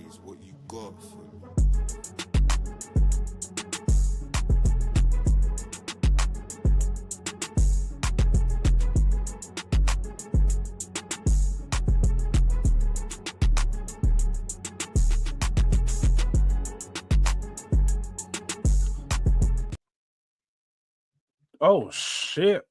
is what you got for me. Oh shit.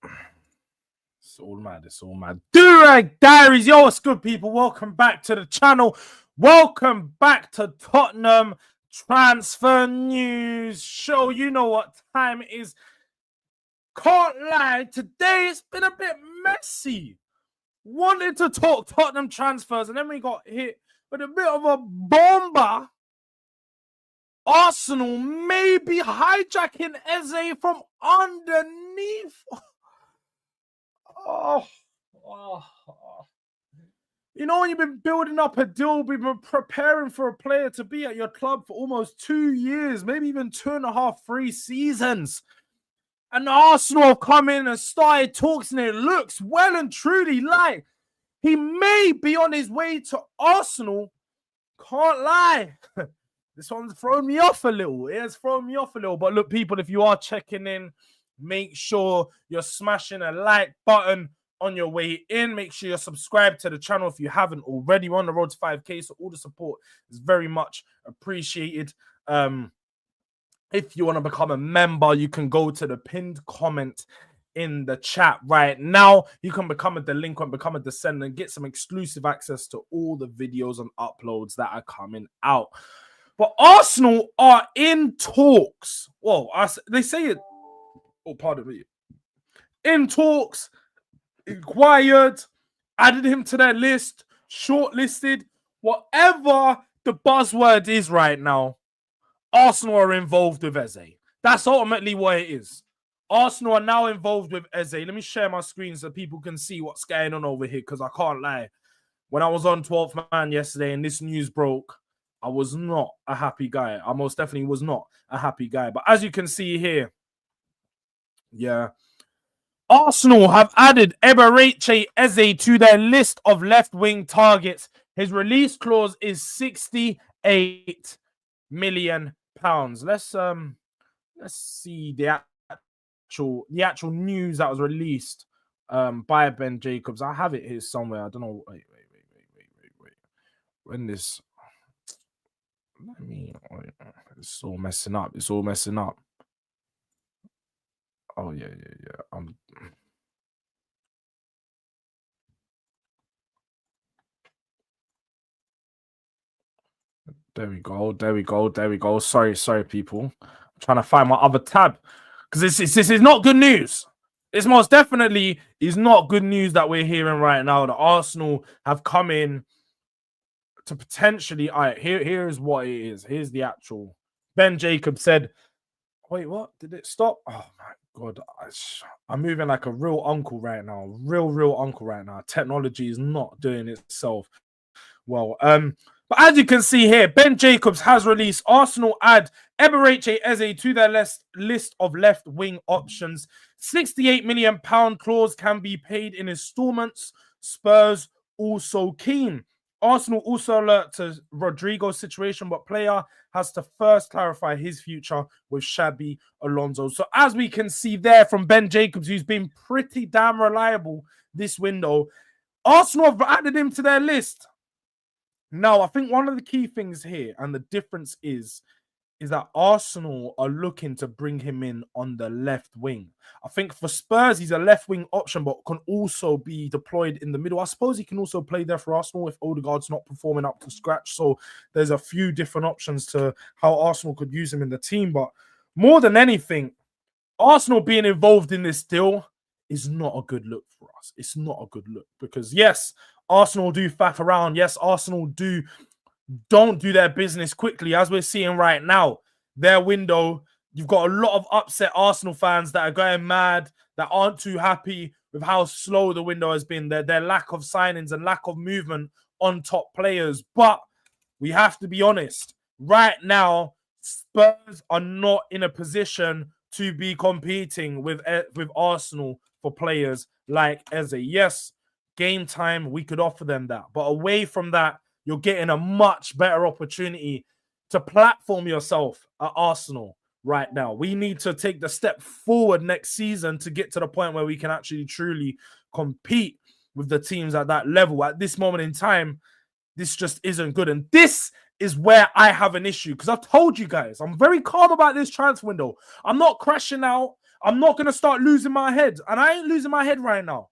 It's all mad. It's all mad. Durag Diaries. Yo, what's good, people? Welcome back to the channel. Welcome back to Tottenham transfer news show. You know what time it is. Can't lie, today it's been a bit messy. Wanted to talk Tottenham transfers, and then we got hit with a bit of a bomber. Arsenal may be hijacking Eze from underneath. You know, when you've been building up a deal, we've been preparing for a player to be at your club for almost 2 years, maybe even 2.5, 3 seasons. And Arsenal have come in and started talks, and it looks well and truly like he may be on his way to Arsenal. Can't lie. This one's thrown me off a little. It has thrown me off a little. But look, people, if you are checking in, make sure you're smashing a like button on your way in. Make sure you're subscribed to the channel if you haven't already. We're on the road to 5K, so all the support is very much appreciated. If you want to become a member, you can go to the pinned comment in the chat right now. You can become a delinquent, become a descendant, get some exclusive access to all the videos and uploads that are coming out. But Arsenal are in talks. Well, they say it. Oh, pardon me. In talks, inquired, added him to their list, shortlisted, whatever the buzzword is right now. Arsenal are involved with Eze. That's ultimately what it is. Arsenal are now involved with Eze. Let me share my screen so people can see what's going on over here, because I can't lie. When I was on 12th Man yesterday and this news broke, I was not a happy guy. I most definitely was not a happy guy. But as you can see here, yeah, Arsenal have added Eberechi Eze to their list of left-wing targets. His release clause is £68 million. Let's see the actual news that was released by Ben Jacobs. I have it here somewhere. I don't know. Wait. When this, it's all messing up. It's all messing up. Oh yeah. There we go. Sorry, people. I'm trying to find my other tab, because this is not good news. It's most definitely is not good news that we're hearing right now. The Arsenal have come in to potentially. All right, here's what it is. Here's the actual. Ben Jacobs said, wait, what? Did it stop? Oh my God. I'm moving like a real uncle right now. Real uncle right now. Technology is not doing itself well. But as you can see here, Ben Jacobs has released Arsenal add Eberechi Eze to their list of left-wing options. £68 million clause can be paid in installments. Spurs also keen. Arsenal also alert to Rodrigo's situation, but player has to first clarify his future with Xabi Alonso. So as we can see there from Ben Jacobs, who's been pretty damn reliable this window, Arsenal have added him to their list. Now, I think one of the key things here, and the difference is that Arsenal are looking to bring him in on the left wing. I think for Spurs, he's a left wing option, but can also be deployed in the middle. I suppose he can also play there for Arsenal if Odegaard's not performing up to scratch. So there's a few different options to how Arsenal could use him in the team. But more than anything, Arsenal being involved in this deal is not a good look for us. It's not a good look because, yes, Arsenal do faff around. Yes, Arsenal don't do their business quickly, as we're seeing right now. Their window, you've got a lot of upset Arsenal fans that are going mad, that aren't too happy with how slow the window has been, their lack of signings and lack of movement on top players. But we have to be honest. Right now, Spurs are not in a position to be competing with Arsenal for players like Eze. Yes, game time, we could offer them that. But away from that, you're getting a much better opportunity to platform yourself at Arsenal right now. We need to take the step forward next season to get to the point where we can actually truly compete with the teams at that level. At this moment in time, this just isn't good. And this is where I have an issue, because I've told you guys, I'm very calm about this transfer window. I'm not crashing out. I'm not going to start losing my head. And I ain't losing my head right now.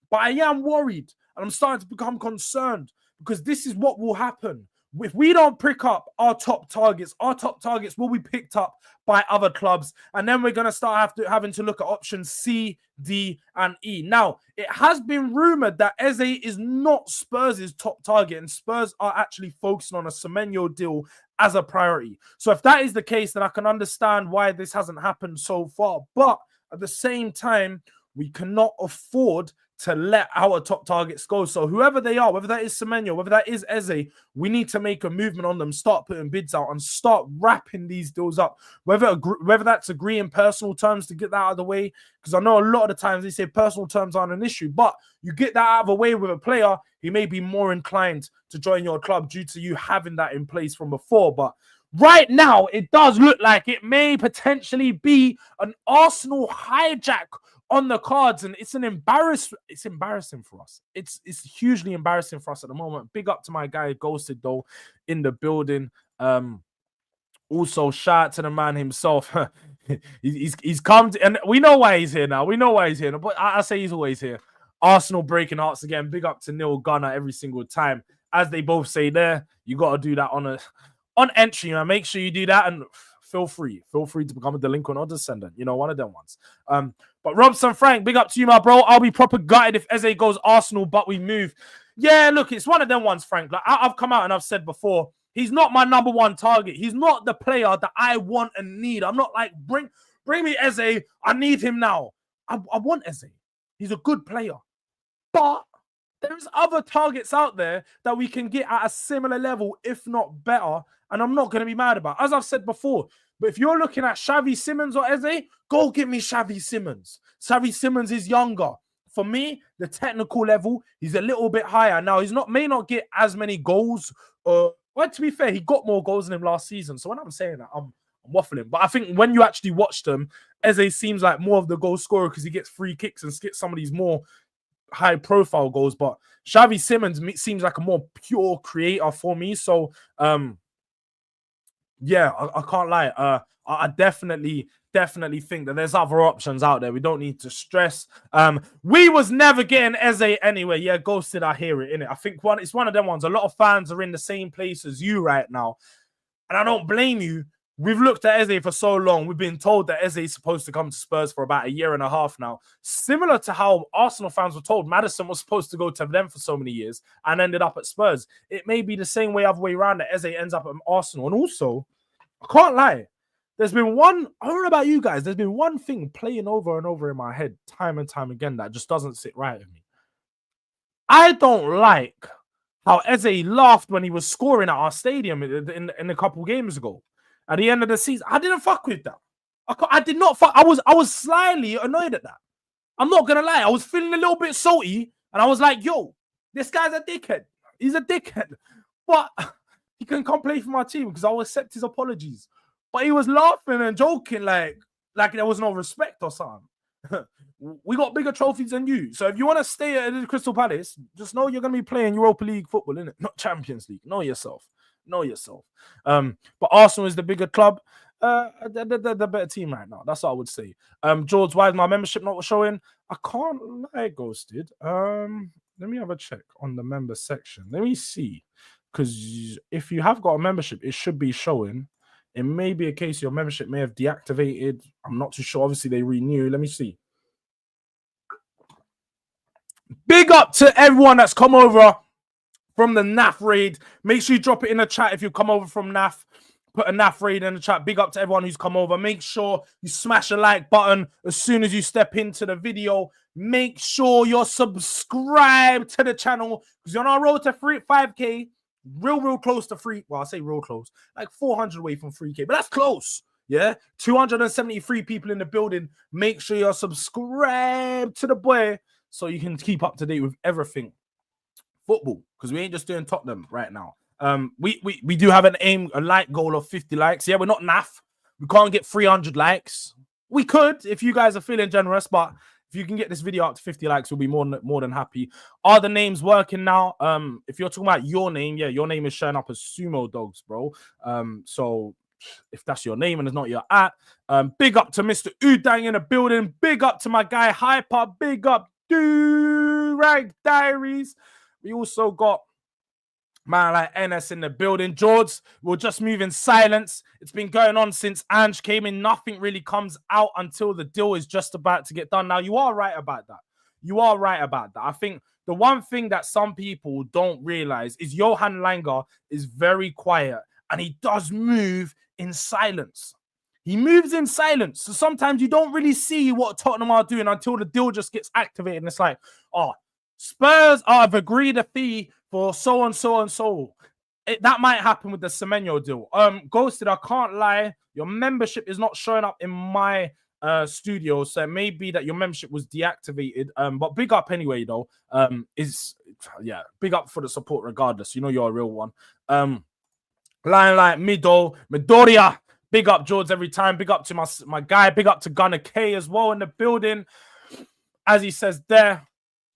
But I am worried. And I'm starting to become concerned, because this is what will happen. If we don't pick up our top targets will be picked up by other clubs. And then we're going to start having to look at options C, D, and E. Now, it has been rumored that Eze is not Spurs' top target, and Spurs are actually focusing on a Semenyo deal as a priority. So if that is the case, then I can understand why this hasn't happened so far. But at the same time, we cannot afford to let our top targets go. So whoever they are, whether that is Semenyo, whether that is Eze, we need to make a movement on them, start putting bids out and start wrapping these deals up. Whether that's agreeing personal terms to get that out of the way, because I know a lot of the times they say personal terms aren't an issue, but you get that out of the way with a player, he may be more inclined to join your club due to you having that in place from before. But right now, it does look like it may potentially be an Arsenal hijack on the cards, and it's embarrassing for us. It's hugely embarrassing for us at the moment. Big up to my guy Ghosted though in the building. Also shout out to the man himself. he's come to, and we know why he's here now. We know why he's here, but I say he's always here. Arsenal breaking hearts again. Big up to Neil Gunner every single time. As they both say there, you got to do that on entry, man. Make sure you do that, and feel free to become a delinquent or descendant. You know, one of them ones. But Robson Frank, big up to you, my bro. I'll be proper gutted if Eze goes Arsenal, but we move. Yeah, look, it's one of them ones, Frank. Like I've come out and I've said before, he's not my number one target. He's not the player that I want and need. I'm not like, bring me Eze. I need him now. I want Eze. He's a good player. But there's other targets out there that we can get at a similar level, if not better, and I'm not going to be mad about. As I've said before, but if you're looking at Xavi Simons or Eze, go get me Xavi Simons. Xavi Simons is younger. For me, the technical level, he's a little bit higher. Now, may not get as many goals. Well, to be fair, he got more goals than him last season. So when I'm saying that, I'm waffling. But I think when you actually watch them, Eze seems like more of the goal scorer because he gets free kicks and gets some of these more high-profile goals. But Xavi Simons seems like a more pure creator for me. So, yeah, I can't lie. I definitely think that there's other options out there. We don't need to stress. We was never getting Eze anyway. Yeah, Ghosted, I hear it, innit? I think it's one of them ones. A lot of fans are in the same place as you right now. And I don't blame you. We've looked at Eze for so long. We've been told that Eze is supposed to come to Spurs for about a year and a half now. Similar to how Arsenal fans were told Maddison was supposed to go to them for so many years and ended up at Spurs. It may be the same way, other way around, that Eze ends up at Arsenal. And also, I can't lie, there's been one, I don't know about you guys, there's been one thing playing over and over in my head time and time again that just doesn't sit right with me. I don't like how Eze laughed when he was scoring at our stadium in a couple games ago. At the end of the season, I didn't fuck with that. I did not fuck. I was slyly annoyed at that. I'm not gonna lie. I was feeling a little bit salty, and I was like, "Yo, this guy's a dickhead. He's a dickhead." But he can come play for my team because I'll accept his apologies. But he was laughing and joking like there was no respect or something. We got bigger trophies than you. So if you want to stay at the Crystal Palace, just know you're gonna be playing Europa League football, innit? Not Champions League. Know yourself. But Arsenal is the bigger club, the better team right now. That's what I would say. Jords, why is my membership not showing? I can't lie, Ghosted. Let me have a check on the member section. Let me see, because if you have got a membership, it should be showing. It may be a case your membership may have deactivated. I'm not too sure. Obviously, they renew. Let me see. Big up to everyone that's come over from the NAF raid. Make sure you drop it in the chat if you come over from NAF. Put a NAF raid in the chat. Big up to everyone who's come over. Make sure you smash the like button as soon as you step into the video. Make sure you're subscribed to the channel because you're on our road to 5K. Real close to free. Well, I say real close. Like 400 away from 3K. But that's close. Yeah? 273 people in the building. Make sure you're subscribed to the boy so you can keep up to date with everything football, because we ain't just doing Tottenham right now. We do have an aim, a like goal of 50 likes. Yeah, we're not naff. We can't get 300 likes. We could if you guys are feeling generous, but if you can get this video up to 50 likes, we'll be more than happy. Are the names working now? If you're talking about your name, yeah, your name is showing up as Sumo Dogs, bro. So if that's your name and it's not your at, big up to Mr. Udang in the building. Big up to my guy Hyper. Big up Durag Diaries. We also got man like NS in the building. Jords, we'll just move in silence. It's been going on since Ange came in. Nothing really comes out until the deal is just about to get done. Now, you are right about that. You are right about that. I think the one thing that some people don't realize is Johan Langer is very quiet and he does move in silence. He moves in silence. So sometimes you don't really see what Tottenham are doing until the deal just gets activated. And it's like, oh, Spurs have agreed a fee for so and so and so. That might happen with the Semenyo deal. Ghosted, I can't lie. Your membership is not showing up in my studio, so it may be that your membership was deactivated. But big up anyway, though. Big up for the support regardless. You know you're a real one. Line like Midoriya. Big up Jords every time. Big up to my guy. Big up to Gunner K as well in the building. As he says there.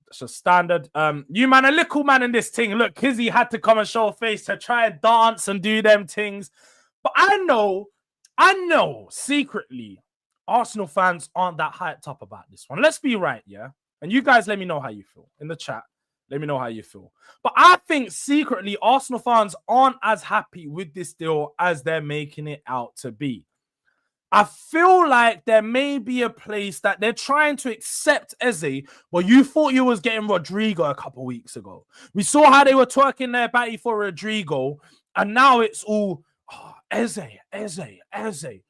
It's a standard. You man, a little man in this thing. Look, Kizzy had to come and show a face to try and dance and do them things. But I know secretly, Arsenal fans aren't that hyped up about this one. Let's be right, yeah? And you guys let me know how you feel in the chat. Let me know how you feel. But I think secretly, Arsenal fans aren't as happy with this deal as they're making it out to be. I feel like there may be a place that they're trying to accept Eze, but you thought you was getting Rodrigo a couple weeks ago. We saw how they were twerking their batty for Rodrigo, and now it's all Eze. Eze's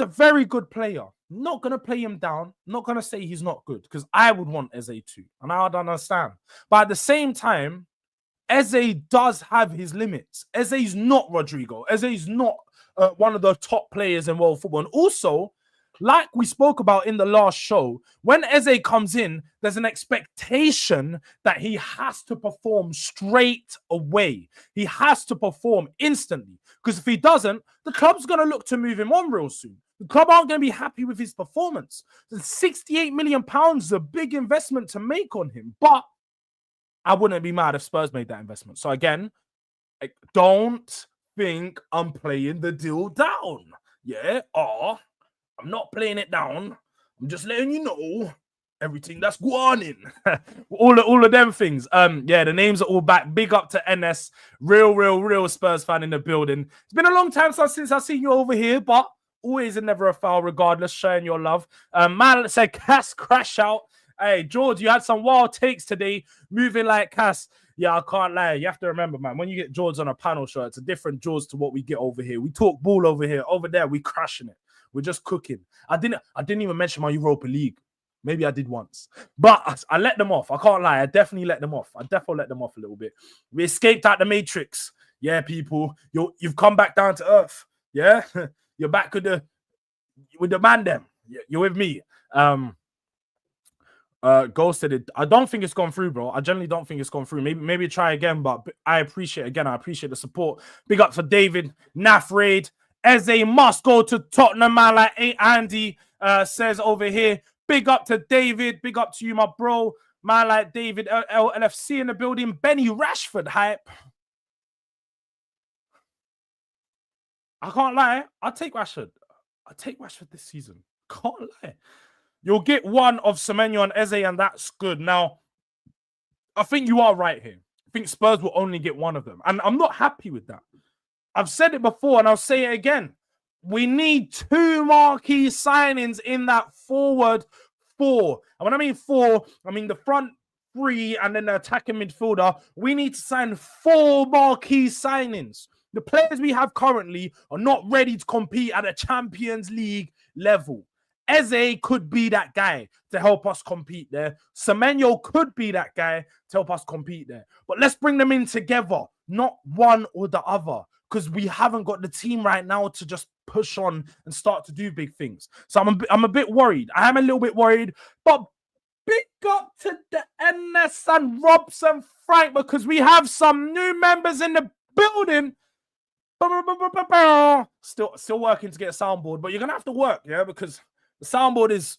a very good player. Not going to play him down. Not going to say he's not good, because I would want Eze too, and I would understand. But at the same time, Eze does have his limits. Eze's not Rodrigo. Eze's not one of the top players in world football. And also, like we spoke about in the last show, when Eze comes in, there's an expectation that he has to perform straight away. He has to perform instantly. Because if he doesn't, the club's going to look to move him on real soon. The club aren't going to be happy with his performance. The £68 million is a big investment to make on him. But I wouldn't be mad if Spurs made that investment. So again, don't think I'm playing the deal down. Yeah, or I'm not playing it down. I'm just letting you know everything that's going in. all of them things. Yeah, the names are all back. Big up to NS. Real Spurs fan in the building. It's been a long time since I've seen you over here, but always and never a foul regardless, showing your love. Man said Cass crash out. Hey, George, you had some wild takes today, moving like Cass. Yeah, I can't lie. You have to remember, man, when you get George on a panel show, it's a different George to what we get over here. We talk ball over here. Over there, we crashing it. We're just cooking. I didn't even mention my Europa League. Maybe I did once. But I let them off. I can't lie. I definitely let them off. I definitely let them off a little bit. We escaped out the Matrix. Yeah, people. You've come back down to earth. Yeah? You're back with the man them. You're with me. Ghosted it. I don't think it's gone through, bro. I generally don't think it's gone through. Maybe try again, but I appreciate the support. Big up for David, Naf Raid. Eze must go to Tottenham, man, like Andy says over here. Big up to David. Big up to you, my bro. Man like David, LFC in the building. Benny Rashford hype. I can't lie. I'll take Rashford. I'll take Rashford this season. Can't lie. You'll get one of Semenyo and Eze, and that's good. Now, I think you are right here. I think Spurs will only get one of them. And I'm not happy with that. I've said it before, and I'll say it again. We need two marquee signings in that forward four. And when I mean four, I mean the front three and then the attacking midfielder. We need to sign four marquee signings. The players we have currently are not ready to compete at a Champions League level. Eze could be that guy to help us compete there. Semenyo could be that guy to help us compete there. But let's bring them in together, not one or the other, because we haven't got the team right now to just push on and start to do big things. So I'm a bit worried. I am a little bit worried, but Big up to the NS and Robson Frank because we have some new members in the building. Still working to get a soundboard, but you're gonna have to work, yeah, because the soundboard is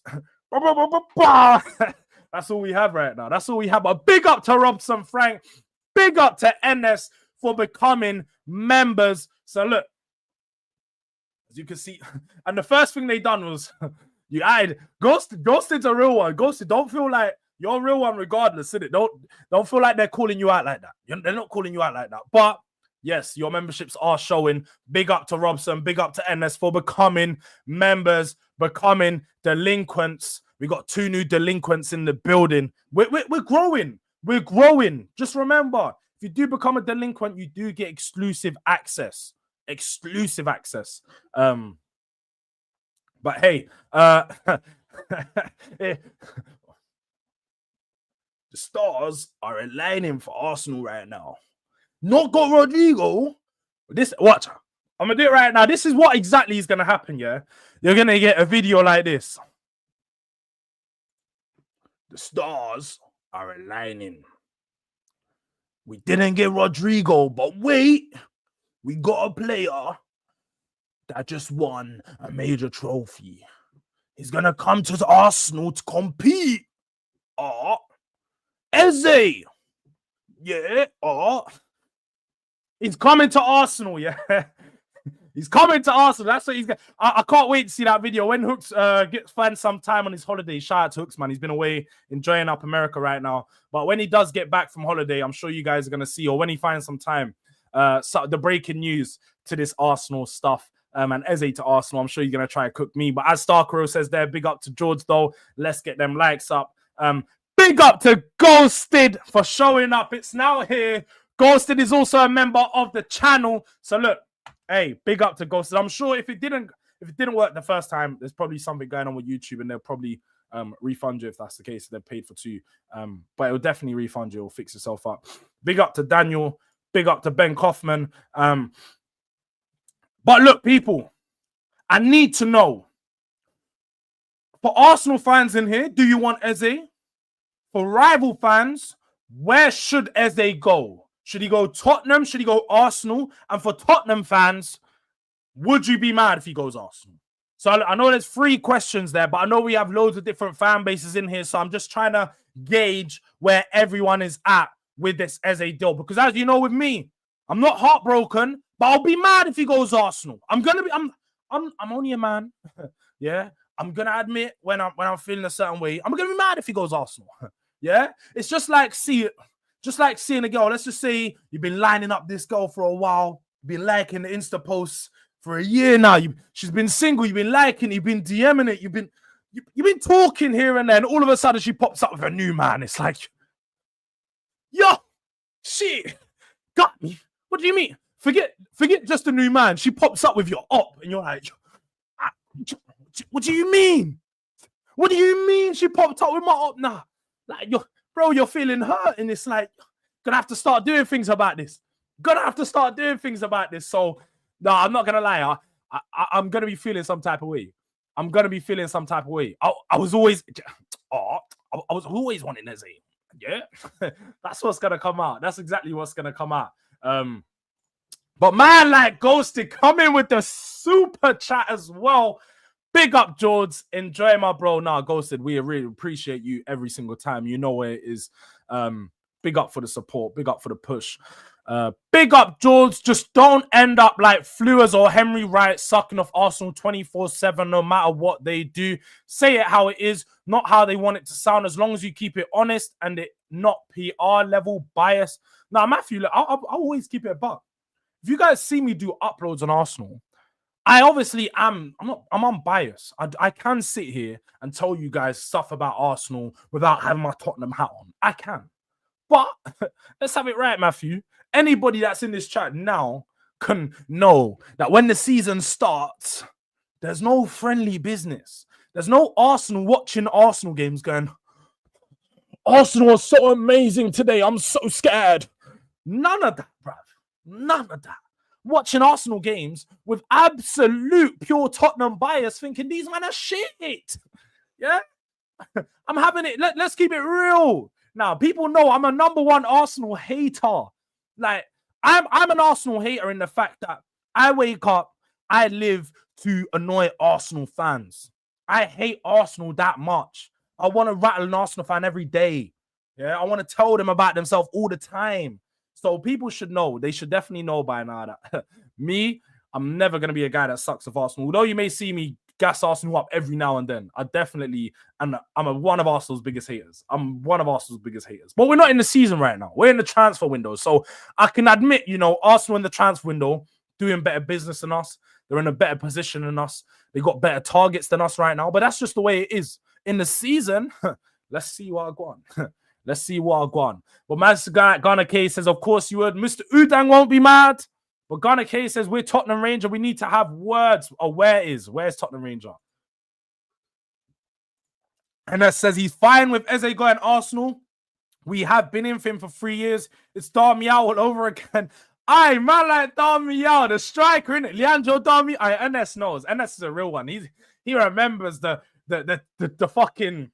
that's all we have right now. That's all we have. But big up to Robson Frank, big up to NS for becoming members. So look, as you can see, and the first thing they done was you added Ghosted's a real one. Ghosted, don't feel like you're a real one regardless, innit? Don't feel like they're calling you out like that. They're not calling you out like that. But yes, your memberships are showing. Big up to Robson, big up to NS for becoming members, becoming delinquents. We got 2 new delinquents in the building. We're growing. We're growing. Just remember, if you do become a delinquent, you do get exclusive access. Exclusive access. But hey, the stars are aligning for Arsenal right now. Not got Rodrigo. Watch. I'm gonna do it right now. This is what exactly is gonna happen. Yeah, you're gonna get a video like this. The stars are aligning. We didn't get Rodrigo, but wait, we got a player that just won a major trophy. He's gonna come to Arsenal to compete. Eze. Yeah. He's coming to Arsenal, yeah. He's coming to Arsenal. That's what he's got. I can't wait to see that video. When Hooks finds some time on his holiday, shout out to Hooks, man. He's been away enjoying up America right now. But when he does get back from holiday, I'm sure you guys are going to see, or when he finds some time, the breaking news to this Arsenal stuff. And Eze to Arsenal, I'm sure you're going to try and cook me. But as Starkero says there, big up to Jords, though. Let's get them likes up. Big up to Ghosted for showing up. It's now here. Ghosted is also a member of the channel. So look, hey, big up to Ghosted. I'm sure if it didn't work the first time, there's probably something going on with YouTube, and they'll probably refund you if that's the case. They're paid for 2, but it'll definitely refund you. It'll fix itself up. Big up to Daniel. Big up to Ben Kaufman. But look, people, I need to know, for Arsenal fans in here, do you want Eze? For rival fans, where should Eze go? Should he go Tottenham? Should he go Arsenal? And for Tottenham fans, would you be mad if he goes Arsenal? So I know there's 3 questions there, but I know we have loads of different fan bases in here. So I'm just trying to gauge where everyone is at with this Eze deal. Because as you know with me, I'm not heartbroken, but I'll be mad if he goes Arsenal. I'm only a man. Yeah. I'm gonna admit when I'm feeling a certain way, I'm gonna be mad if he goes Arsenal. Yeah. It's just like seeing a girl. Let's just say you've been lining up this girl for a while, been liking the Insta posts for a year now. She's been single, you've been liking, you've been DMing it, you've been talking here and then. All of a sudden she pops up with a new man. It's like, yo, shit, got me. What do you mean? Forget just a new man. She pops up with your op, and you're like, what do you mean? What do you mean she popped up with my op now? Like, you're feeling hurt, and it's like, gonna have to start doing things about this. So, no, I'm not gonna lie. I'm gonna be feeling some type of way. I was always wanting Eze. Yeah, that's what's gonna come out. That's exactly what's gonna come out. But man, like Ghosted, come in with the super chat as well. Big up, Jords. Enjoy, my bro. Nah, Ghosted, we really appreciate you every single time. You know where it is. Big up for the support. Big up for the push. Big up, Jords. Just don't end up like Flewers or Henry Wright sucking off Arsenal 24/7 no matter what they do. Say it how it is, not how they want it to sound, as long as you keep it honest and it not PR level bias. Now, Matthew, look, I'll always keep it a buck. If you guys see me do uploads on Arsenal, I obviously am. I'm unbiased. I can sit here and tell you guys stuff about Arsenal without having my Tottenham hat on. I can. But let's have it right, Matthew. Anybody that's in this chat now can know that when the season starts, there's no friendly business. There's no Arsenal watching Arsenal games going, Arsenal was so amazing today. I'm so scared. None of that, bruv. None of that. Watching Arsenal games with absolute pure Tottenham bias, thinking these men are shit. Yeah? I'm having it. Let's keep it real. Now, people know I'm a #1 Arsenal hater. Like, I'm an Arsenal hater in the fact that I wake up, I live to annoy Arsenal fans. I hate Arsenal that much. I want to rattle an Arsenal fan every day. Yeah, I want to tell them about themselves all the time. So people should know. They should definitely know by now that me, I'm never going to be a guy that sucks of Arsenal. Although you may see me gas Arsenal up every now and then, I definitely, and one of Arsenal's biggest haters. I'm one of Arsenal's biggest haters. But we're not in the season right now. We're in the transfer window. So I can admit, you know, Arsenal in the transfer window doing better business than us. They're in a better position than us. They got better targets than us right now. But that's just the way it is. In the season, let's see what I go on. Let's see what I go on. But Master Ghana K says, of course you would. Mr. Udang won't be mad. But Ghana K says, we're Tottenham Ranger. We need to have words. Oh, where's Tottenham Ranger? And that says he's fine with Eze going Arsenal. We have been in for him for 3 years. It's Darmian all over again. Aye, man, like Darmian, the striker, innit? Leandro Darmian. Aye, NS knows. NS is a real one. He remembers the fucking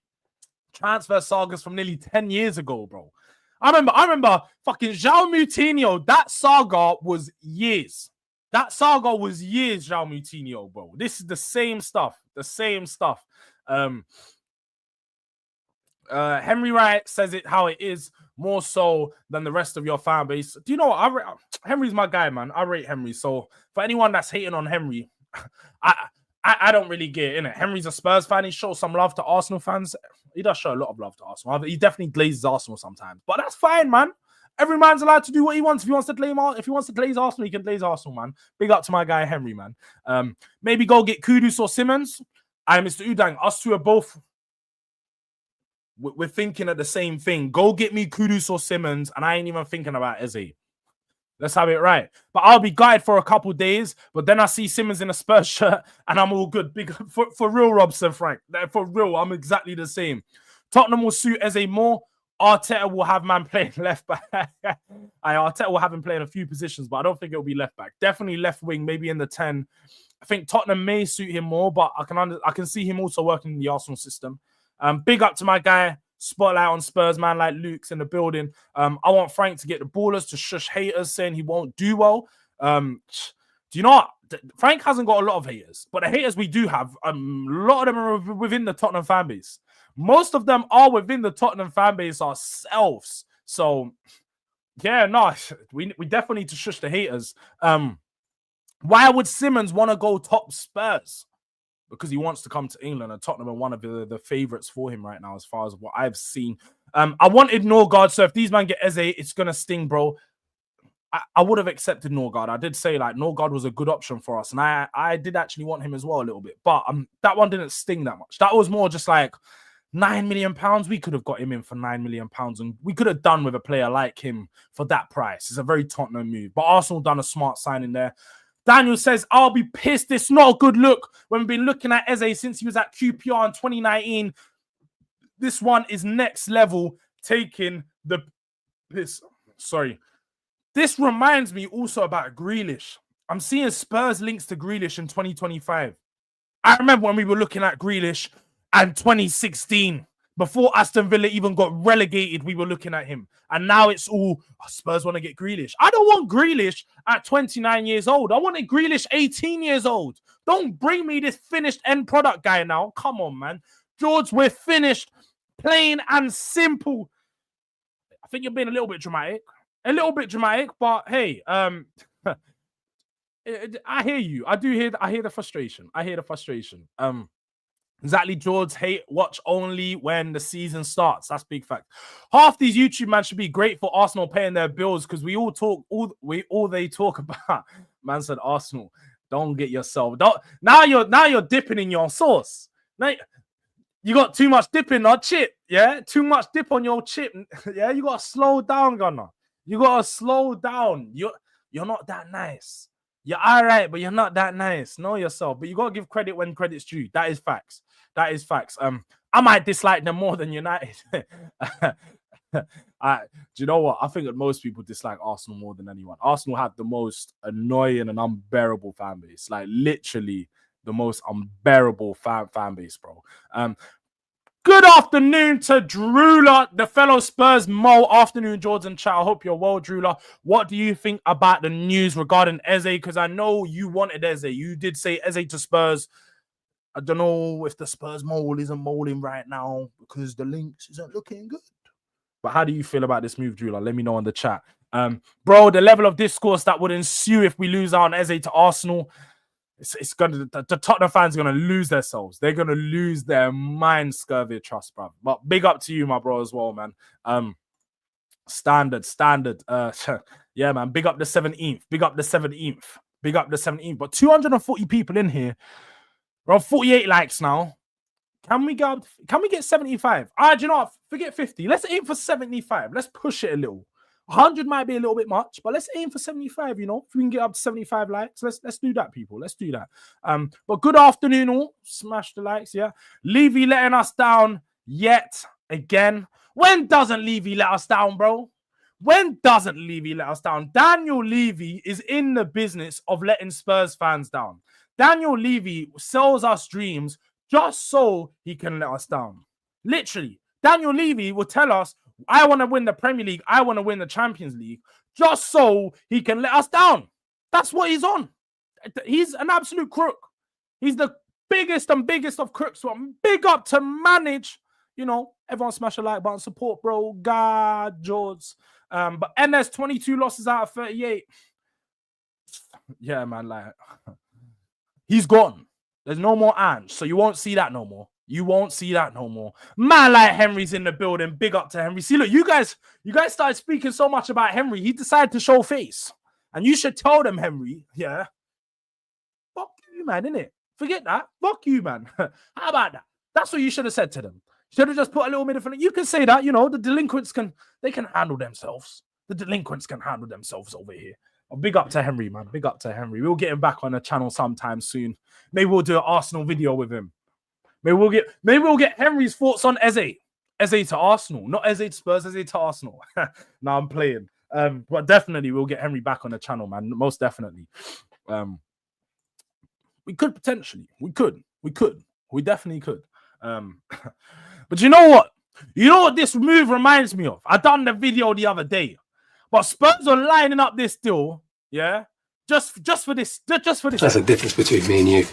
transfer sagas from nearly 10 years ago, bro. I remember fucking João Moutinho. That saga was years. João Moutinho, bro. This is the same stuff. Henry Wright says it how it is, more so than the rest of your fan base. Do you know what? Henry's my guy, man. I rate Henry. So for anyone that's hating on Henry, I don't really get it, innit? Henry's a Spurs fan. He shows some love to Arsenal fans. He does show a lot of love to Arsenal. He definitely glazes Arsenal sometimes. But that's fine, man. Every man's allowed to do what he wants. If he wants to glaze Arsenal, he can glaze Arsenal, man. Big up to my guy, Henry, man. Maybe go get Kudus or Simmons. Mr. Udang, us two are both... We're thinking of the same thing. Go get me Kudus or Simmons, and I ain't even thinking about Eze. Let's have it right. But I'll be guided for a couple days, but then I see Simmons in a Spurs shirt, and I'm all good. Big for real, Robson Frank. For real, I'm exactly the same. Tottenham will suit Eze more. Arteta will have man playing left back. Arteta will have him playing a few positions, but I don't think it'll be left back. Definitely left wing, maybe in the 10. I think Tottenham may suit him more, but I can see him also working in the Arsenal system. Big up to my guy. Spotlight on Spurs, man, like Luke's in the building. I want Frank to get the ballers to shush haters saying he won't do well. Do you know what? Frank hasn't got a lot of haters, but the haters we do have, a lot of them are within the Tottenham fan base. Most of them are within the Tottenham fan base ourselves. So, yeah, no, we definitely need to shush the haters. Why would Simmons want to go top Spurs? Because he wants to come to England, and Tottenham are one of the favourites for him right now, as far as what I've seen. I wanted Norgard, so if these men get Eze, it's going to sting, bro. I would have accepted Norgard. I did say, like, Norgard was a good option for us, and I did actually want him as well a little bit, but that one didn't sting that much. That was more just like £9 million. We could have got him in for £9 million, and we could have done with a player like him for that price. It's a very Tottenham move, but Arsenal done a smart signing there. Daniel says, I'll be pissed. It's not a good look when we've been looking at Eze since he was at QPR in 2019. This one is next level, taking the piss. Sorry. This reminds me also about Grealish. I'm seeing Spurs links to Grealish in 2025. I remember when we were looking at Grealish and 2016. Before Aston Villa even got relegated, we were looking at him. And now it's all, Spurs want to get Grealish. I don't want Grealish at 29 years old. I wanted Grealish 18 years old. Don't bring me this finished end product guy now. Come on, man. Jords, we're finished. Plain and simple. I think you're being a little bit dramatic. But hey, I hear you. I hear the frustration. Exactly, Jords hate watch only when the season starts. That's big fact. Half these YouTube man should be grateful Arsenal paying their bills because we all they talk about. Man said Arsenal. Don't get yourself. Now you're dipping in your sauce. Now you got too much dip in our chip. Yeah, too much dip on your chip. Yeah, you gotta slow down, Gunner. You gotta slow down. You're not that nice. You're all right, but you're not that nice. Know yourself. But you got to give credit when credit's due. That is facts. I might dislike them more than United. Do you know what? I think that most people dislike Arsenal more than anyone. Arsenal have the most annoying and unbearable fan base. Like, literally the most unbearable fan base, bro. Good afternoon to Drula, the fellow Spurs Mo. Afternoon, Jords and chat. I hope you're well, Drula. What do you think about the news regarding Eze? Because I know you wanted Eze. You did say Eze to Spurs. I don't know if the Spurs mole isn't molding right now because the links isn't looking good. But how do you feel about this move, Drula? Let me know in the chat. Bro, the level of discourse that would ensue if we lose out on Eze to Arsenal, it's gonna, the Tottenham fans are gonna lose themselves. They're gonna lose their mind, Scurvy Trust, bro. But big up to you, my bro, as well, man. Standard. Yeah, man. Big up the 17th. Big up the 17th. Big up the 17th. But 240 people in here. We're on 48 likes now. Can we get 75? Do you know what? Forget 50. Let's aim for 75. Let's push it a little. 100 might be a little bit much, but let's aim for 75, you know. If we can get up to 75 likes, let's do that, people. Let's do that. But good afternoon, all. Smash the likes, yeah. Levy letting us down yet again. When doesn't Levy let us down, bro? When doesn't Levy let us down? Daniel Levy is in the business of letting Spurs fans down. Daniel Levy sells us dreams just so he can let us down. Literally, Daniel Levy will tell us, I want to win the Premier League, I want to win the Champions League, just so he can let us down. That's what he's on. He's an absolute crook. He's the biggest of crooks. So I'm big up to manage. You know, everyone smash a like button, support, bro. God, Jords. But NS 22 losses out of 38. Yeah, man, like he's gone. There's no more Ange, so you won't see that no more. You won't see that no more. Man, like Henry's in the building. Big up to Henry. See, look, you guys started speaking so much about Henry. He decided to show face. And you should tell them, Henry, yeah. Fuck you, man, innit? Forget that. Fuck you, man. How about that? That's what you should have said to them. Should have just put a little bit of... You can say that, you know, the delinquents can handle themselves. The delinquents can handle themselves over here. Oh, big up to Henry, man. Big up to Henry. We'll get him back on the channel sometime soon. Maybe we'll do an Arsenal video with him. Maybe we'll get Henry's thoughts on Eze. Eze to Arsenal. Not Eze to Spurs, Eze to Arsenal. No, I'm playing. But definitely we'll get Henry back on the channel, man. Most definitely. We could potentially. We definitely could. But you know what? You know what this move reminds me of? I done the video the other day. But Spurs are lining up this deal, yeah? Just for this. That's the difference between me and you.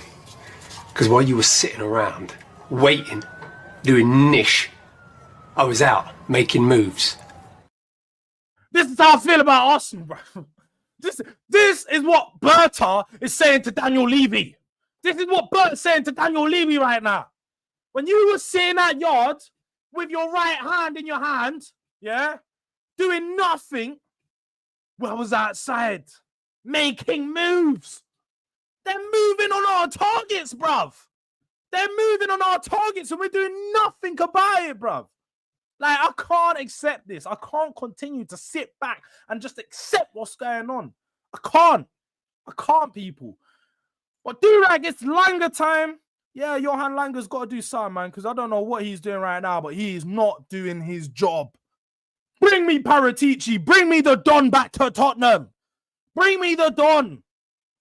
Because while you were sitting around, waiting, doing niche, I was out making moves. This is how I feel about Arsenal, bro. This is what Berta is saying to Daniel Levy. This is what Berta's saying to Daniel Levy right now. When you were sitting at yard with your right hand in your hand, yeah, doing nothing, well, I was outside making moves. They're moving on our targets, bruv. They're moving on our targets and we're doing nothing about it, bruv. Like, I can't accept this. I can't continue to sit back and just accept what's going on. I can't, people. But Durag, it's Langer time. Yeah, Johan Langer's got to do something, man, because I don't know what he's doing right now, but he is not doing his job. Bring me Paratici. Bring me the Don back to Tottenham. Bring me the Don.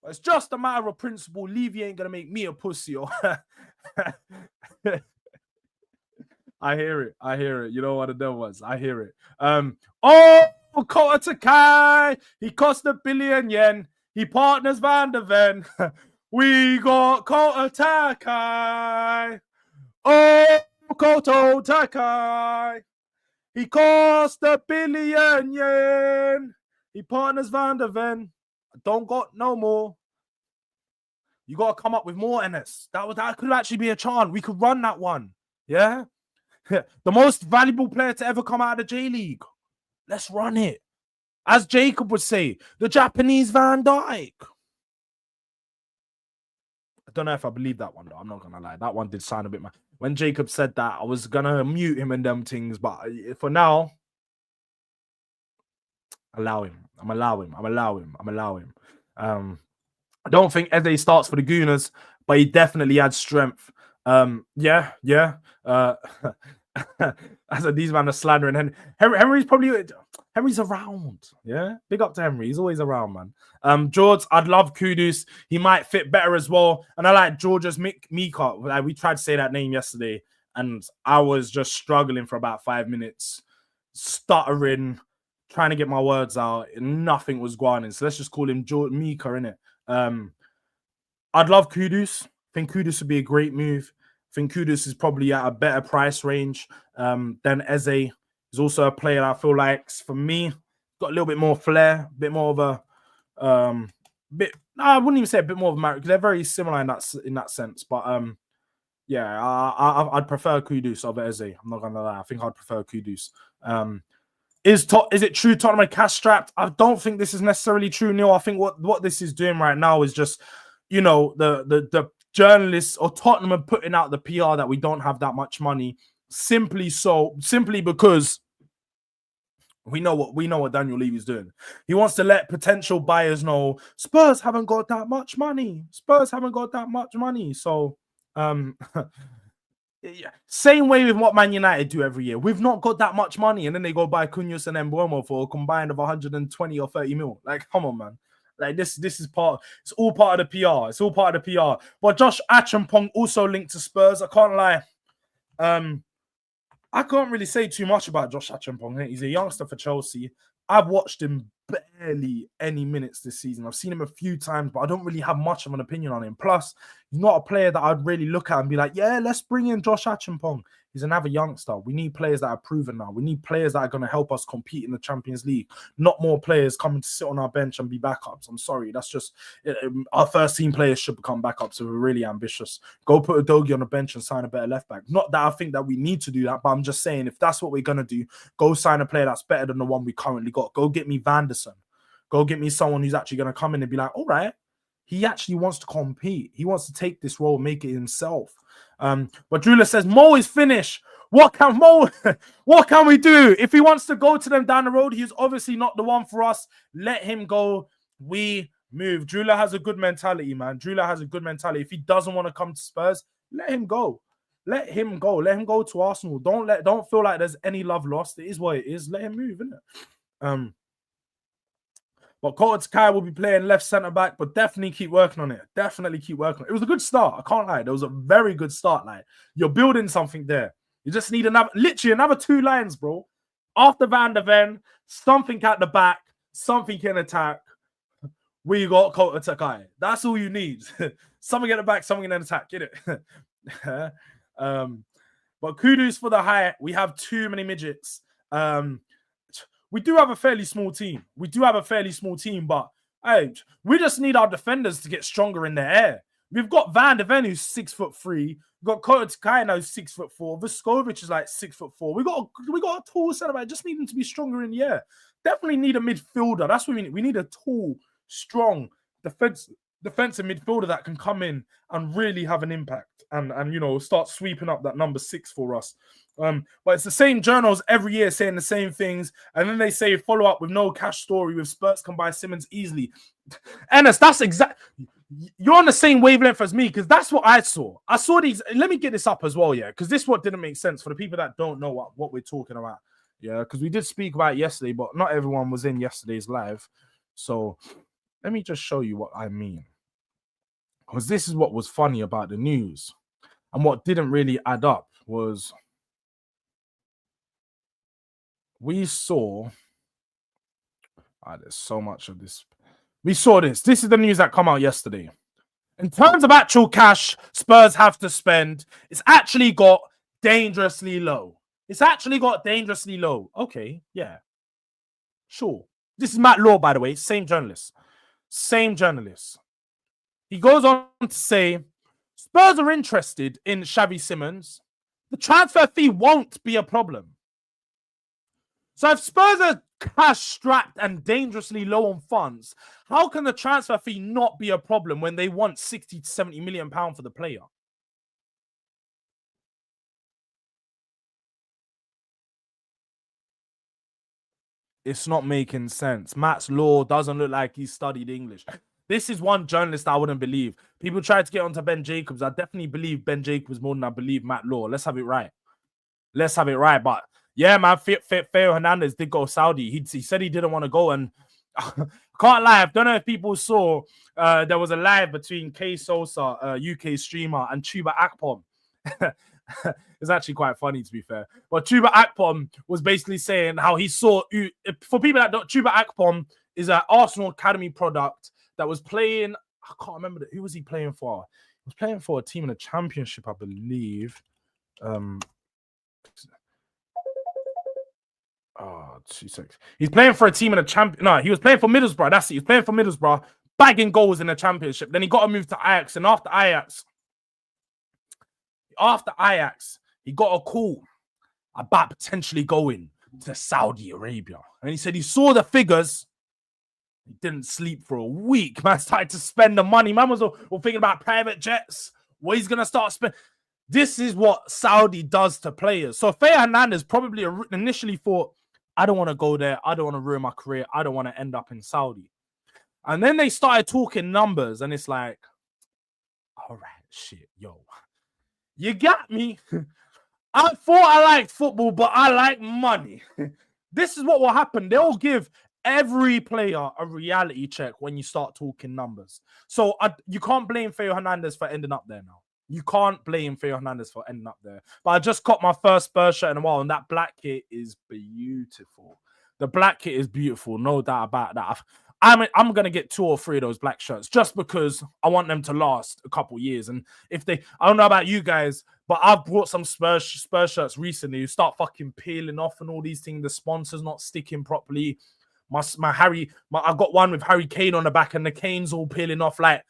It's just a matter of principle. Levy ain't going to make me a pussy. I hear it. You know what the devil was. I hear it. Kota Takai. He cost £1 billion. He partners Van der Ven. We got Kota Takai. Oh, Kota Takai. He cost £1 billion. He partners Van der Ven. Don't got no more. You got to come up with more, NS. That could actually be a chant. We could run that one. Yeah? The most valuable player to ever come out of the J-League. Let's run it. As Jacob would say, the Japanese Van Dijk. I don't know if I believe that one, though. I'm not going to lie. That one did sound a bit mad. When Jacob said that, I was going to mute him and them things. But for now, allow him. I'm allow him. I don't think Eze starts for the Gooners, but he definitely adds strength. Yeah. I said these men are slandering Henry's around. Yeah, big up to Henry. He's always around, man. Jords, I'd love Kudus. He might fit better as well. And I like George's Mika. Like, we tried to say that name yesterday, and I was just struggling for about 5 minutes, stuttering, trying to get my words out, and nothing was going in. So let's just call him Mika, innit? I'd love Kudus. I think Kudus would be a great move. I think Kudus is probably at a better price range than Eze. He's also a player I feel like, for me, got a little bit more flair, a bit more of a I wouldn't even say a bit more of a marriage, because they're very similar in that sense. But yeah, I'd prefer Kudus over Eze. I'm not gonna lie. I think I'd prefer Kudus. Is it true Tottenham are cash strapped? I don't think this is necessarily true, Neil. I think what this is doing right now is just, you know, the journalists or Tottenham are putting out the PR that we don't have that much money, simply because we know what Daniel Levy's doing. He wants to let potential buyers know Spurs haven't got that much money. So same way with what Man United do every year. We've not got that much money, and then they go buy Cunha and Mbeumo for a combined of 120 or 30 mil. Like, come on, man. Like, this is part. It's all part of the PR. But Josh Achampong also linked to Spurs. I can't lie. I can't really say too much about Josh Achampong. He's a youngster for Chelsea. I've watched him barely any minutes this season. I've seen him a few times, but I don't really have much of an opinion on him. Plus, he's not a player that I'd really look at and be like, yeah, let's bring in Josh Achampong. He's another youngster. We need players that are proven now. We need players that are going to help us compete in the Champions League. Not more players coming to sit on our bench and be backups. I'm sorry. That's just our first team players should become backups. So we're really ambitious. Go put Udogie on the bench and sign a better left back. Not that I think that we need to do that, but I'm just saying, if that's what we're going to do, go sign a player that's better than the one we currently got. Go get me Vanderson. Go get me someone who's actually going to come in and be like, all right, he actually wants to compete. He wants to take this role, make it himself. But Drula says, Mo is finished. What can we do? If he wants to go to them down the road, he's obviously not the one for us. Let him go. We move. Drula has a good mentality, man. Drula has a good mentality. If he doesn't want to come to Spurs, let him go. Let him go. Let him go to Arsenal. Don't feel like there's any love lost. It is what it is. Let him move, innit? But Kai will be playing left centre back, but definitely keep working on it. It was a good start. I can't lie. There was a very good start. Like, you're building something there. You just need another 2 lines, bro. After Van der Ven, something at the back, something in attack. We got Kai. That's all you need. Something at the back, something in attack. Get it? But kudos for the height. We have too many midgets. We do have a fairly small team. But hey, we just need our defenders to get stronger in the air. We've got Van der Ven, who's 6'3". We've got Kai now, who's 6'4". Voskovic is like 6'4". We got a tall centre back. Just need him to be stronger in the air. Definitely need a midfielder. That's what we need. We need a tall, strong defensive midfielder that can come in and really have an impact and you know, start sweeping up that number 6 for us. But it's the same journals every year saying the same things, and then they say follow up with no cash story with Spurs can buy Simmons easily. Ennis, that's you're on the same wavelength as me, because that's what I saw. I saw these. Let me get this up as well, yeah, because this what didn't make sense for the people that don't know what we're talking about. Yeah, because we did speak about it yesterday, but not everyone was in yesterday's live. So let me just show you what I mean. Because this is what was funny about the news. And what didn't really add up was we saw... there's so much of this. We saw this. This is the news that come out yesterday. In terms of actual cash Spurs have to spend, it's actually got dangerously low. Okay, yeah. Sure. This is Matt Law, by the way. Same journalist. He goes on to say, Spurs are interested in Xavi Simmons. The transfer fee won't be a problem. So if Spurs are cash-strapped and dangerously low on funds, how can the transfer fee not be a problem when they want 60 to 70 million pounds for the player? It's not making sense. Matt's Law doesn't look like he studied English. This is one journalist I wouldn't believe. People try to get onto Ben Jacobs. I definitely believe Ben Jacobs more than I believe Matt Law. Let's have it right. But yeah, man, Theo Hernandez did go Saudi. He said he didn't want to go, and can't lie. I don't know if people saw there was a live between K Sosa, UK streamer, and Chuba Akpom. It's actually quite funny, to be fair. But Chuba Akpom was basically saying how he saw, for people that don't, Chuba Akpom is an Arsenal Academy product that was playing, I can't remember, who was he playing for? He was playing for a team in the Championship, I believe. 2 seconds. He's playing for a team in the champion. No, he was playing for Middlesbrough. That's it. He was playing for Middlesbrough, bagging goals in the Championship. Then he got to move to Ajax, and after Ajax, he got a call about potentially going to Saudi Arabia. And he said he saw the figures. He didn't sleep for a week. Man started to spend the money. Man was all thinking about private jets. What he's going to start spending. This is what Saudi does to players. So Theo Hernandez probably initially thought, I don't want to go there. I don't want to ruin my career. I don't want to end up in Saudi. And then they started talking numbers. And it's like, all right, shit, yo. You got me. I thought I liked football, but I like money. This is what will happen. They'll give every player a reality check when you start talking numbers. So you can't blame Theo Hernandez for ending up there now. You can't blame Theo Hernandez for ending up there. But I just got my first Spurs shirt in a while, and that black kit is beautiful. The black kit is beautiful, no doubt about that. I'm going to get 2 or 3 of those black shirts just because I want them to last a couple years. And if they, I don't know about you guys, but I've bought some Spurs shirts recently who start fucking peeling off and all these things. The sponsor's not sticking properly. I got one with Harry Kane on the back and the Kane's all peeling off. Like,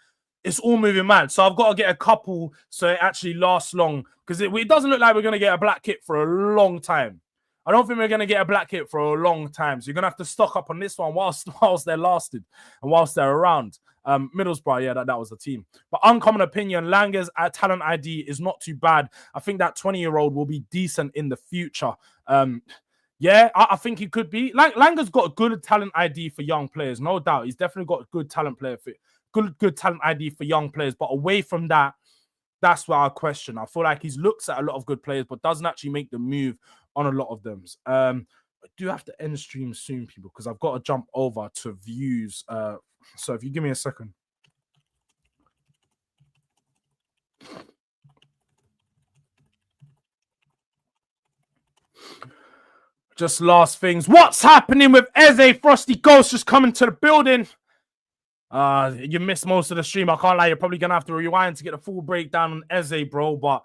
it's all moving mad. So I've got to get a couple so it actually lasts long, because it doesn't look like we're going to get a black kit for a long time. I don't think we're going to get a black kit for a long time. So you're going to have to stock up on this one whilst they're lasted and whilst they're around. Middlesbrough, yeah, that was the team. But uncommon opinion, Langer's talent ID is not too bad. I think that 20-year-old will be decent in the future. Yeah, I think he could be. Langer's got a good talent ID for young players, no doubt. He's definitely got a good talent player for good talent ID for young players. But away from that, that's where I question. I feel like he's looks at a lot of good players, but doesn't actually make the move on a lot of them. I do have to end stream soon, people, because I've got to jump over to views. So if you give me a second. Just last things. What's happening with Eze? Frosty Ghost just coming to the building. You missed most of the stream. I can't lie. You're probably going to have to rewind to get a full breakdown on Eze, bro. But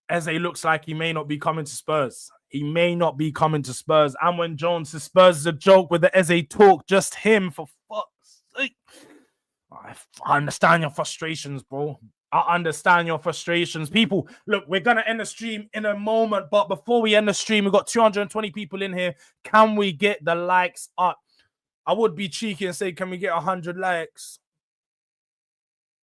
Eze looks like he may not be coming to Spurs. He may not be coming to Spurs. And when Jones says Spurs is a joke with the Eze talk, just him, for fuck's sake. I understand your frustrations, bro. I understand your frustrations. People, look, we're going to end the stream in a moment. But before we end the stream, we've got 220 people in here. Can we get the likes up? I would be cheeky and say, can we get 100 likes?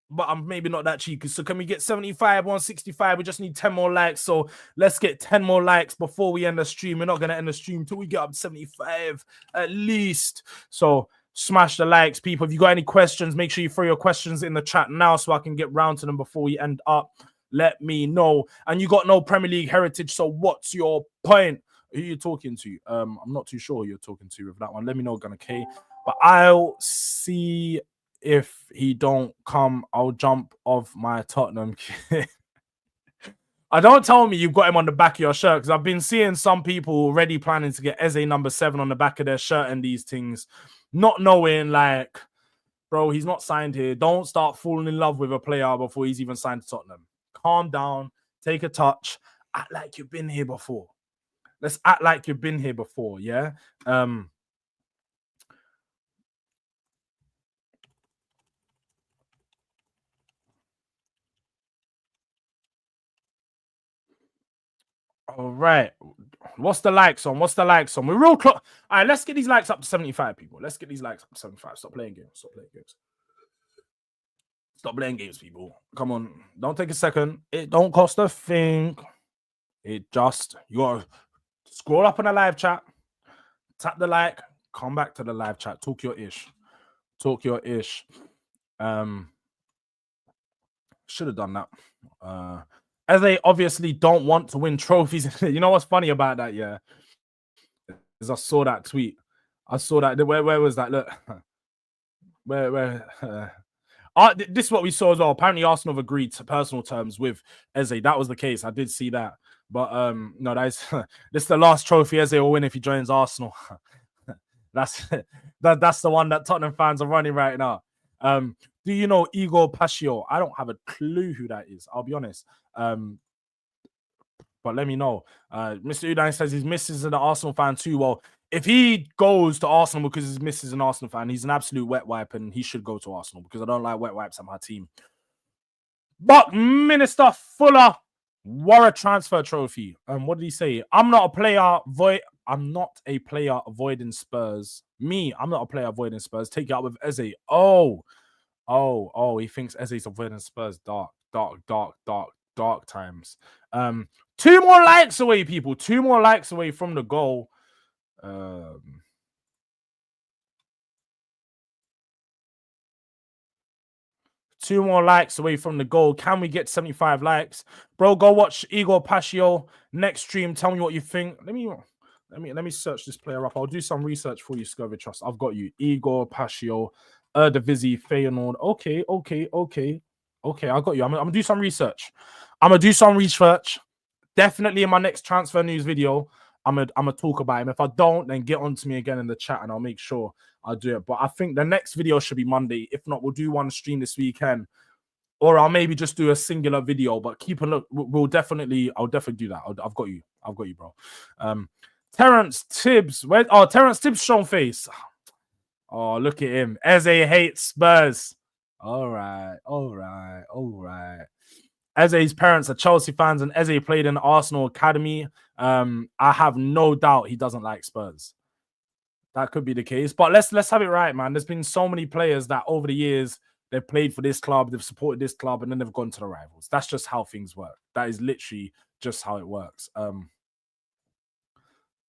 But I'm maybe not that cheeky. So can we get 75, 165? We just need 10 more likes. So let's get 10 more likes before we end the stream. We're not going to end the stream till we get up to 75 at least. So smash the likes, people. If you got any questions, make sure you throw your questions in the chat now so I can get round to them before we end up. Let me know. And you got no Premier League heritage. So what's your point? Who are you talking to? I'm not too sure who you're talking to with that one. Let me know, Gunnar K. But I'll see if he don't come. I'll jump off my Tottenham kit. I don't tell me you've got him on the back of your shirt, because I've been seeing some people already planning to get Eze number 7 on the back of their shirt and these things, not knowing, like, bro, he's not signed here. Don't start falling in love with a player before he's even signed to Tottenham. Calm down. Take a touch. Act like you've been here before. Let's act like you've been here before, yeah? All right. What's the likes on? What's the likes on? We're real close. All right, let's get these likes up to 75, people. Let's get these likes up to 75. Stop playing games. Stop playing games. Stop playing games, people. Come on. Don't take a second. It don't cost a thing. It just, you got to scroll up on the live chat, tap the like, come back to the live chat. Talk your ish. Talk your ish. Should have done that. As they obviously don't want to win trophies. You know what's funny about that, yeah? Is I saw that tweet. I saw that. Where was that? Look. Where This is what we saw as well. Apparently, Arsenal have agreed to personal terms with Eze. That was the case. I did see that. But no, that's this is the last trophy Eze will win if he joins Arsenal. that's the one that Tottenham fans are running right now. Do you know Igor Pascio? I don't have a clue who that is. I'll be honest. But let me know. Mr. Udain says his missus is an Arsenal fan too. Well, if he goes to Arsenal because his missus is an Arsenal fan, he's an absolute wet wipe and he should go to Arsenal because I don't like wet wipes at my team. But Minister Fuller wore a transfer trophy. What did he say? I'm not a player avoiding Spurs. I'm not a player avoiding Spurs. Take it up with Eze. Oh, he thinks Eze's avoiding Spurs. Dark times. 2 more likes away, people. 2 more likes away from the goal. 2 more likes away from the goal. Can we get 75 likes? Bro, go watch Igor Pascio next stream. Tell me what you think. Let me search this player up. I'll do some research for you, Scurvy Trust. I've got you. Igor Pascio, Eredivisie, Feyenoord. Okay. I got you. I'm gonna do some research. Definitely in my next transfer news video, I'm gonna talk about him. If I don't, then get on to me again in the chat and I'll make sure I'll do it. But I think the next video should be Monday. If not, we'll do one stream this weekend. Or I'll maybe just do a singular video. But keep a look. I'll definitely do that. I've got you, bro. Terrence Tibbs. Terrence Tibbs shown face. Oh, look at him. Eze hates Spurs. All right. Eze's parents are Chelsea fans and Eze played in the Arsenal Academy. I have no doubt he doesn't like Spurs. That could be the case. But let's have it right, man. There's been so many players that over the years, they've played for this club, they've supported this club, and then they've gone to the rivals. That's just how things work. That is literally just how it works. All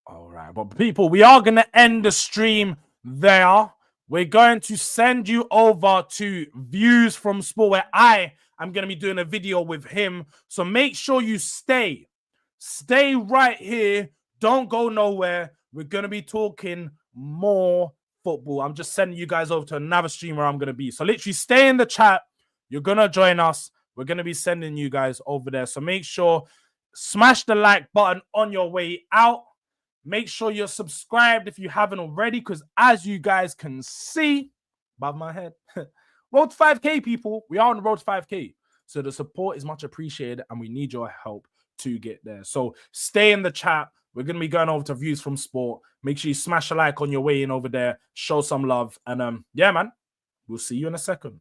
right. But people, we are going to end the stream there. We're going to send you over to Views from Sport, where I'm going to be doing a video with him. So make sure you stay right here. Don't go nowhere. We're going to be talking more football. I'm just sending you guys over to another stream where I'm going to be. So literally stay in the chat. You're going to join us. We're going to be sending you guys over there. So make sure, smash the like button on your way out. Make sure you're subscribed if you haven't already, because as you guys can see above my head, road to 5K, people. We are on the road to 5K. So the support is much appreciated and we need your help to get there. So stay in the chat. We're going to be going over to Views from Sport. Make sure you smash a like on your way in over there. Show some love. And yeah, man, we'll see you in a second.